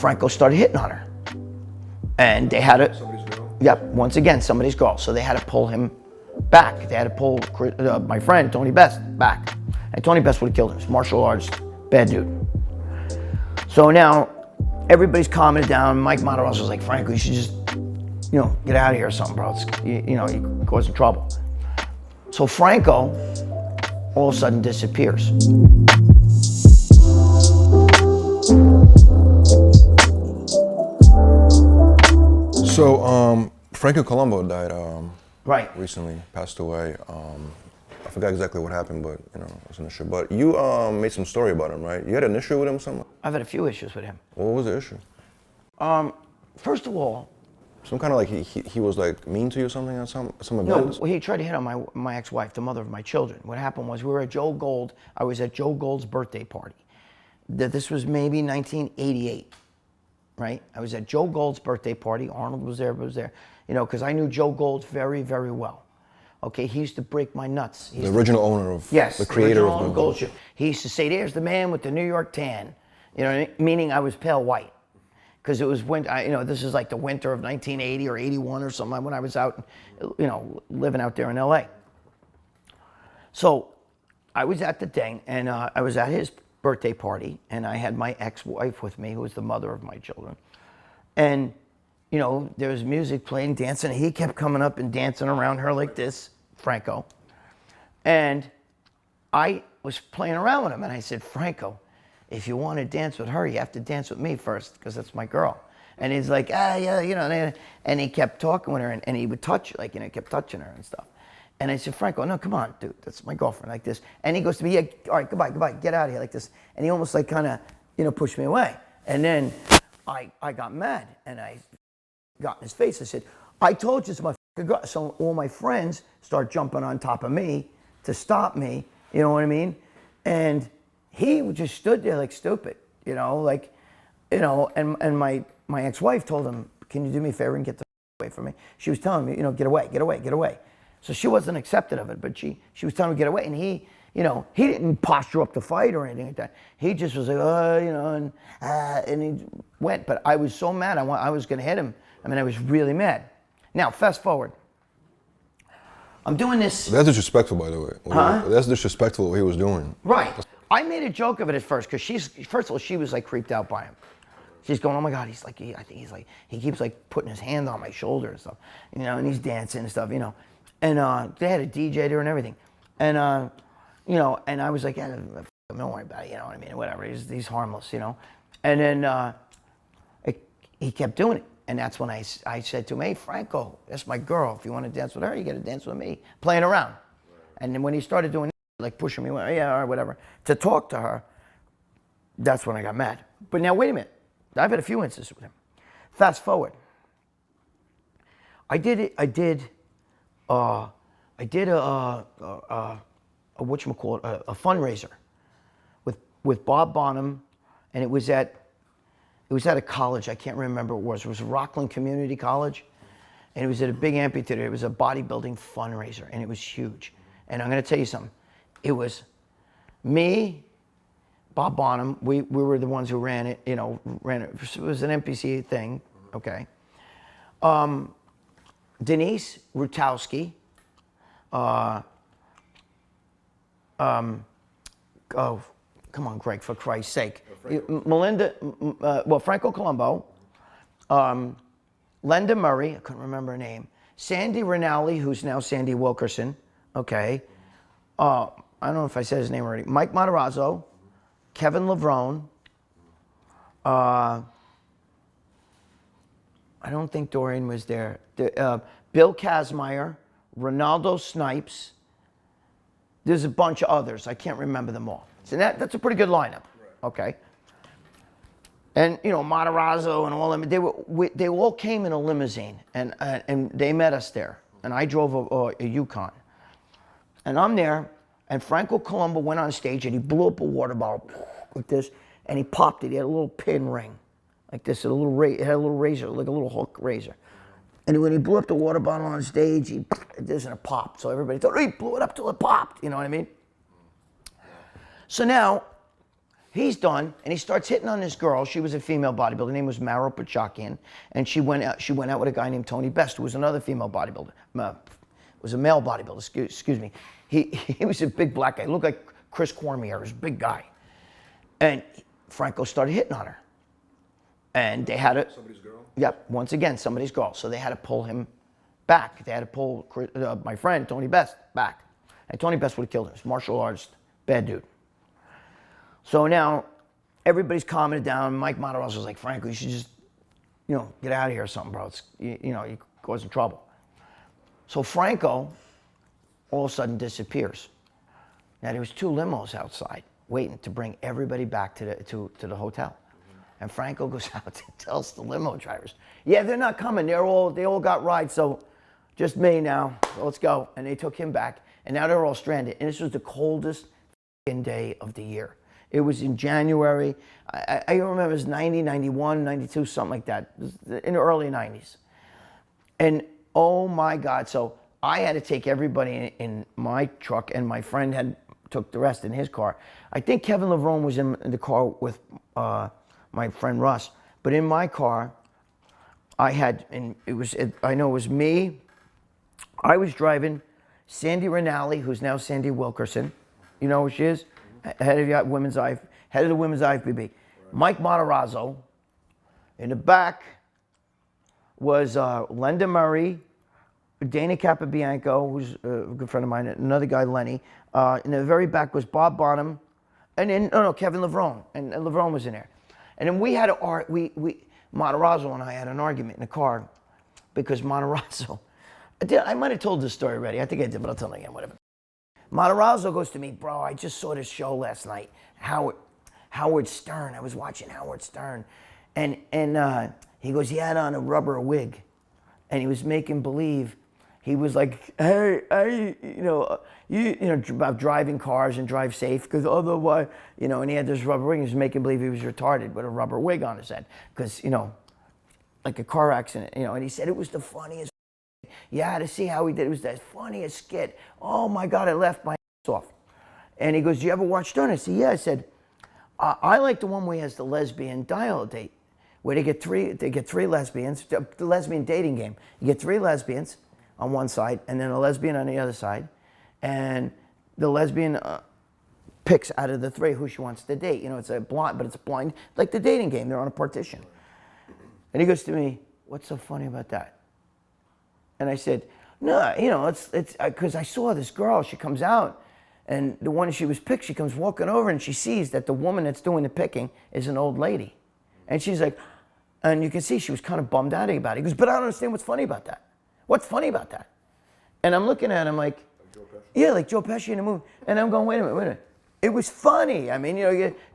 Franco started hitting on her. And they had to, Somebody's girl? yep, once again, somebody's girl. So they had to pull him back. They had to pull my friend, Tony Best, back. And Tony Best would have killed him. He's martial arts, bad dude. So now, everybody's calming it down. Mike Matarazzo's like, Franco, you should just, get out of here or something, bro. It's, you're causing trouble. So Franco, all of a sudden, disappears. So, Franco Columbu died Right. recently, passed away. I forgot exactly what happened, but it was an issue. But you made some story about him, right? You had an issue with him, something? I've had a few issues with him. What was the issue? First of all, Some kind of like he was like mean to you, something at some no, events? he tried to hit on my ex-wife, the mother of my children. What happened was we were at Joe Gold. I was at Joe Gold's birthday party. This was maybe 1988, right? I was at Joe Gold's birthday party. Arnold was there, because I knew Joe Gold very, very well. Okay, he used to break my nuts. The original owner of, yes, the creator original of Gold. He used to say, "There's the man with the New York tan," meaning I was pale white. Because it was winter, this is like the winter of 1980 or 81 or something when I was out, living out there in LA. So I was at the thing and I was at his birthday party and I had my ex-wife with me, who was the mother of my children. And, there was music playing, dancing. He kept coming up and dancing around her like this, Franco. And I was playing around with him and I said, Franco, if you want to dance with her, you have to dance with me first, because that's my girl. And he's like, yeah, and he kept talking with her, and he would touch, kept touching her and stuff. And I said, Franco, no, come on, dude, that's my girlfriend, like this. And he goes to me, yeah, all right, goodbye, get out of here, like this. And he almost kind of, pushed me away. And then I got mad, and I got in his face. I said, I told you it's my girl. So all my friends start jumping on top of me to stop me, you know what I mean? And he just stood there like stupid, and my ex-wife told him, can you do me a favor and get the away from me? She was telling me, get away. So she wasn't accepting of it, but she was telling me to get away. And he, he didn't posture up to fight or anything like that. He just was like, and he went. But I was so mad, I was going to hit him. I was really mad. Now, fast forward. I'm doing this. That's disrespectful, by the way. Huh? That's disrespectful what he was doing. Right. I made a joke of it at first, because first of all, she was creeped out by him. She's going, oh my God, he keeps putting his hand on my shoulder and stuff, and he's dancing and stuff, And they had a DJ there and everything. And, and I was like, yeah, don't worry about it, whatever, he's harmless, And then he kept doing it. And that's when I said to him, hey, Franco, that's my girl. If you want to dance with her, you got to dance with me. Playing around. And then when he started doing pushing me, yeah, or whatever, to talk to her, that's when I got mad. But now, wait a minute. I've had a few instances with him. Fast forward. I did a fundraiser with Bob Bonham, and it was at a college. I can't remember what it was. It was Rockland Community College, and it was at a big amphitheater. It was a bodybuilding fundraiser, and it was huge. And I'm going to tell you something. It was me, Bob Bonham. We were the ones who ran it. It was an NPC thing. Okay. Denise Rutowski. Oh, come on, Greg, for Christ's sake. Franco Columbu, Linda Murray, I couldn't remember her name, Sandy Rinaldi, who's now Sandy Wilkerson, okay. I don't know if I said his name already. Mike Matarazzo, Kevin Levrone, I don't think Dorian was there. Bill Kazmaier, Ronaldo Snipes. There's a bunch of others. I can't remember them all. So that's a pretty good lineup, okay? And Matarazzo and all of them, they all came in a limousine, and they met us there. And I drove a Yukon, and I'm there. And Franco Columbu went on stage and he blew up a water bottle like this, and he popped it. He had a little pin ring, like this. It had a little razor, like a little hook razor. And when he blew up the water bottle on stage, he did this and it popped. So everybody thought, oh, he blew it up till it popped. You know what I mean? So now, he's done, and he starts hitting on this girl. She was a female bodybuilder. Her name was Maro Pachakian, and she went out with a guy named Tony Best, who was another female bodybuilder. Was a male bodybuilder. Excuse me. He was a big black guy. He looked like Chris Cormier. He was a big guy, and Franco started hitting on her, and they had to. Somebody's girl? Yep. Once again, somebody's girl. So they had to pull him back. They had to pull my friend Tony Best back, and Tony Best would have killed him. He's a martial artist, bad dude. So now everybody's calming it down. Mike Matarazzo was like, Franco, you should just, get out of here or something, bro. It's, you're causing trouble. So Franco all of a sudden disappears. Now there was 2 limos outside waiting to bring everybody back to the hotel. And Franco goes out and tells the limo drivers, yeah, they're not coming. They all got rides, so just me now. So let's go. And they took him back, and now they're all stranded. And this was the coldest day of the year. It was in January. I remember it was 90, 91, 92, something like that, in the early 90s. And oh my God, so I had to take everybody in my truck, and my friend took the rest in his car. I think Kevin Levrone was in the car with my friend Russ, but in my car, I know it was me. I was driving Sandy Rinaldi, who's now Sandy Wilkerson. You know who she is? Head of the women's IFBB. Right. Mike Matarazzo. In the back was Linda Murray, Dana Capabianco, who's a good friend of mine, another guy, Lenny. In the very back was Bob Bonham, and then, Kevin Levrone, and Levrone was in there. And then we had Matarazzo and I had an argument in the car because Matarazzo, I might have told this story already. I think I did, but I'll tell it again, whatever. Matarazzo goes to me, bro, I just saw this show last night, Howard Stern. I was watching Howard Stern. And he goes, he had on a rubber wig. And he was making believe, he was like, hey, about driving cars and drive safe, because otherwise, and he had this rubber wig. He was making believe he was retarded with a rubber wig on his head. Because, like a car accident, and he said it was the funniest. You had to see how he did. It was the funniest skit. Oh my God, I left my ass off. And he goes, do you ever watch Stern? I said, yeah. I said, I like the one where he has the lesbian dial date, where they get three lesbians, the lesbian dating game. You get 3 lesbians on one side and then a lesbian on the other side. And the lesbian picks out of the 3 who she wants to date. It's a blind, like the dating game. They're on a partition. And he goes to me, what's so funny about that? And I said, no, it's because I saw this girl. She comes out, and the one she was picked, she comes walking over, and she sees that the woman that's doing the picking is an old lady. And she's like, and you can see she was kind of bummed out about it. He goes, but I don't understand what's funny about that. What's funny about that? And I'm looking at him like yeah, like Joe Pesci in a movie. And I'm going, wait a minute. It was funny. I mean,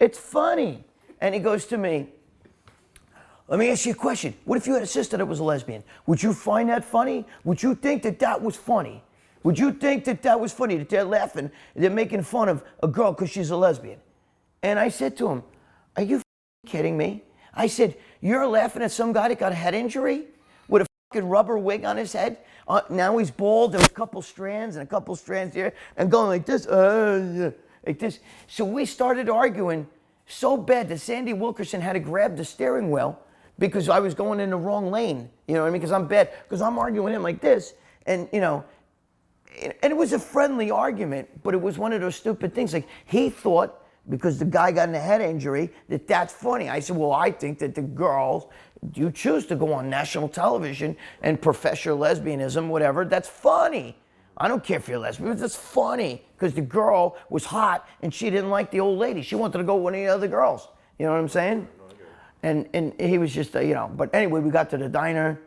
it's funny. And he goes to me, let me ask you a question. What if you had a sister that was a lesbian? Would you find that funny? Would you think that that was funny? Would you think that that was funny, that they're laughing, they're making fun of a girl because she's a lesbian? And I said to him, are you kidding me? I said, you're laughing at some guy that got a head injury with a fucking rubber wig on his head? Now he's bald and a couple strands here, and going like this, like this. So we started arguing so bad that Sandy Wilkerson had to grab the steering wheel because I was going in the wrong lane. You know what I mean? Because I'm bad, because I'm arguing with him like this. And, and it was a friendly argument, but it was one of those stupid things. Like, he thought, because the guy got in a head injury, that that's funny. I said, well, I think that the girls, you choose to go on national television and profess your lesbianism, whatever, that's funny. I don't care if you're lesbian, but that's funny, because the girl was hot and she didn't like the old lady. She wanted to go with any other girls. You know what I'm saying? And he was just, but anyway, we got to the diner.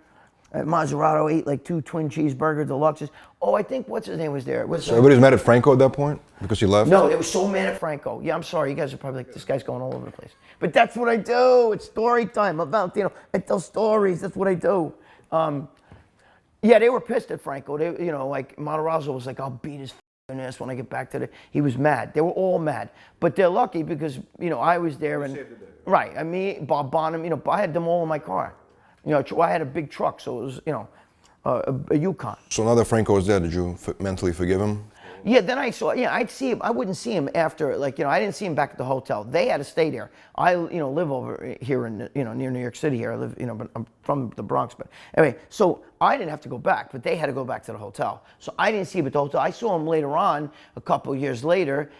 Maserati ate like 2 twin cheeseburger deluxes. Oh, I think, what's his name was there? So everybody's mad at Franco at that point because he left? No, they were so mad at Franco. Yeah, I'm sorry. You guys are probably like, this guy's going all over the place. But that's what I do. It's story time. Valentino, I tell stories. That's what I do. Yeah, they were pissed at Franco. They, like Matarazzo was like, I'll beat his ass when I get back to the. He was mad. They were all mad. But they're lucky because, I was there. And saved the day. Right. I mean, Bob Bonham, I had them all in my car. I had a big truck, so it was, a Yukon. So now that Franco is dead, did you mentally forgive him? Yeah, then I saw, I'd see him. I wouldn't see him after, like, I didn't see him back at the hotel. They had to stay there. I, live over here in, near New York City here. I live, but I'm from the Bronx. But anyway, so I didn't have to go back, but they had to go back to the hotel. So I didn't see him at the hotel. I saw him later on, a couple of years later,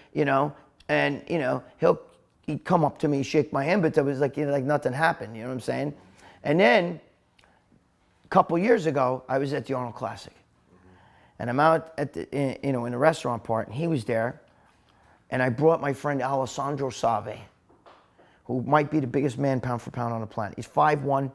and, he'd come up to me, shake my hand, but it was like, like nothing happened, you know what I'm saying? And then a couple years ago, I was at the Arnold Classic. And I'm out at the, in the restaurant part, and he was there. And I brought my friend Alessandro Save, who might be the biggest man pound for pound on the planet. He's 5'1",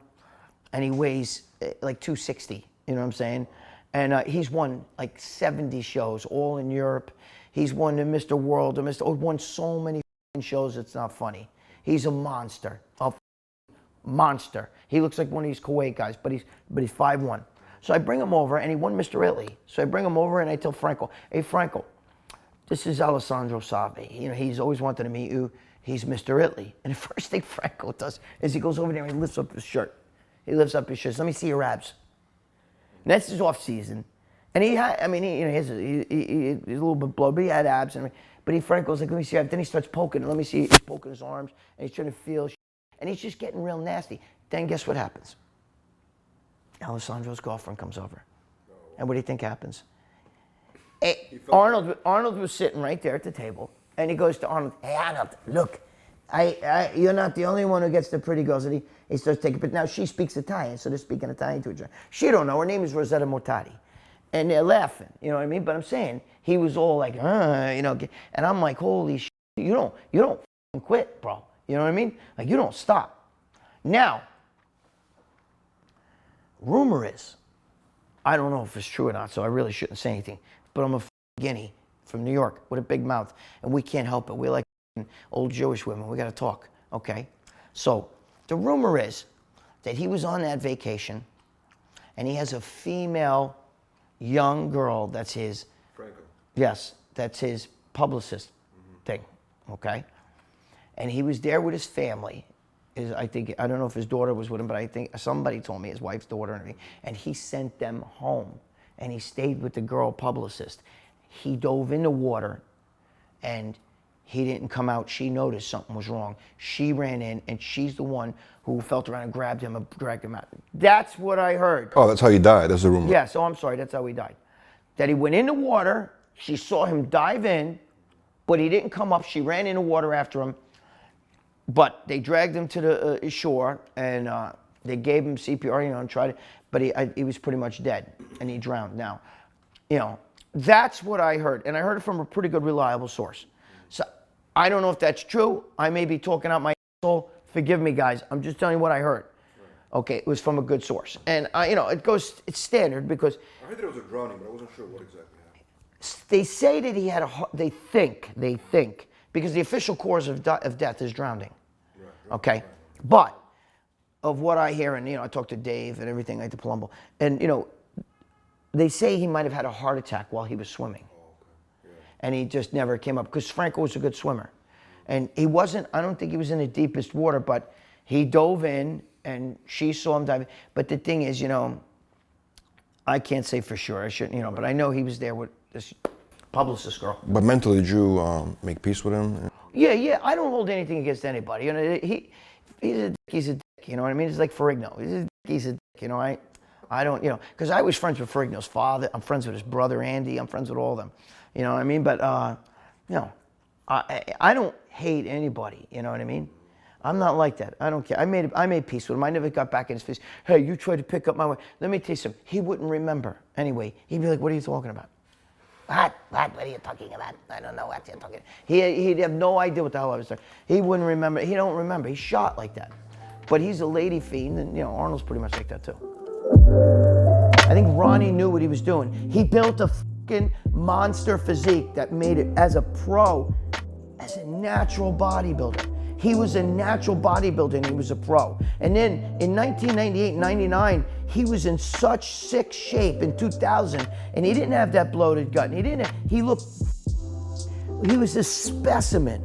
and he weighs like 260, you know what I'm saying? And he's won like 70 shows, all in Europe. He's won the Mr. World, won so many shows, it's not funny. He's a monster, monster. He looks like one of these Kuwait guys, but he's 5'1". So I bring him over, and he won Mr. Italy. So I bring him over, and I tell Franco, hey, Franco, this is Alessandro Save. He's always wanted to meet you. He's Mr. Italy. And the first thing Franco does is he goes over there and he lifts up his shirt. He lifts up his shirt. Let me see your abs. And that's his off season. And he had, he's a little bit bloated, but he had abs. But Franco's like, let me see your abs. Then he starts poking. Let me see, he's poking his arms, and he's trying to feel, and he's just getting real nasty. Then guess what happens? Alessandro's girlfriend comes over. And what do you think happens? Arnold was sitting right there at the table, and he goes to Arnold, hey, Arnold, look, you're not the only one who gets the pretty girls. And he starts taking, but now she speaks Italian, so they're speaking Italian to each other. She don't know, her name is Rosetta Mortati. And they're laughing, you know what I mean? But I'm saying, he was all like, and I'm like, holy shit, you don't f***ing quit, bro. You know what I mean? Like, you don't stop. Now, rumor is, I don't know if it's true or not, so I really shouldn't say anything, but I'm a guinea from New York with a big mouth, and we can't help it. We're like old Jewish women. We got to talk, okay? So the rumor is that he was on that vacation, and he has a female young girl that's his... Franco. Yes, that's his publicist thing, okay? And he was there with his family. I don't know if his daughter was with him, but I think somebody told me, his wife's daughter and everything. And he sent them home, and he stayed with the girl publicist. He dove in the water, and he didn't come out. She noticed something was wrong. She ran in, and she's the one who felt around and grabbed him and dragged him out. That's what I heard. Oh, that's how he died. That's the rumor. Yeah, so I'm sorry, that's how he died. That he went in the water, she saw him dive in, but he didn't come up. She ran in the water after him. But they dragged him to the shore, and they gave him CPR, and tried it, but he was pretty much dead, and he drowned. Now, that's what I heard, and I heard it from a pretty good, reliable source. So I don't know if that's true. I may be talking out my asshole. Forgive me, guys. I'm just telling you what I heard. Okay, it was from a good source, and it's standard because I heard there was a drowning, but I wasn't sure what exactly happened. they say that he had they think. Because the official cause of death is drowning, okay? But of what I hear, and I talked to Dave and everything like the Palumbo, and they say he might have had a heart attack while he was swimming, and he just never came up because Franco was a good swimmer, and he wasn't. I don't think he was in the deepest water, but he dove in, and she saw him diving. But the thing is, I can't say for sure. I shouldn't, but I know he was there with this publicist girl. But mentally, did you make peace with him? Yeah. I don't hold anything against anybody. He's a dick. You know what I mean? It's like Ferrigno. He's a dick. I don't. Because I was friends with Ferrigno's father. I'm friends with his brother Andy. I'm friends with all of them. You know what I mean? But I don't hate anybody. You know what I mean? I'm not like that. I don't care. I made peace with him. I never got back in his face. Hey, you tried to pick up my wife. Let me tell you something. He wouldn't remember anyway. He'd be like, "What are you talking about?" What are you talking about? I don't know what you're talking about. He'd have no idea what the hell I was talking. He wouldn't remember. He don't remember. He's shot like that. But he's a lady fiend, and Arnold's pretty much like that too. I think Ronnie knew what he was doing. He built a fucking monster physique that made it as a pro, as a natural bodybuilder. He was a natural bodybuilder and he was a pro. And then in 1998, 99, he was in such sick shape in 2000, and he didn't have that bloated gut. And he was a specimen.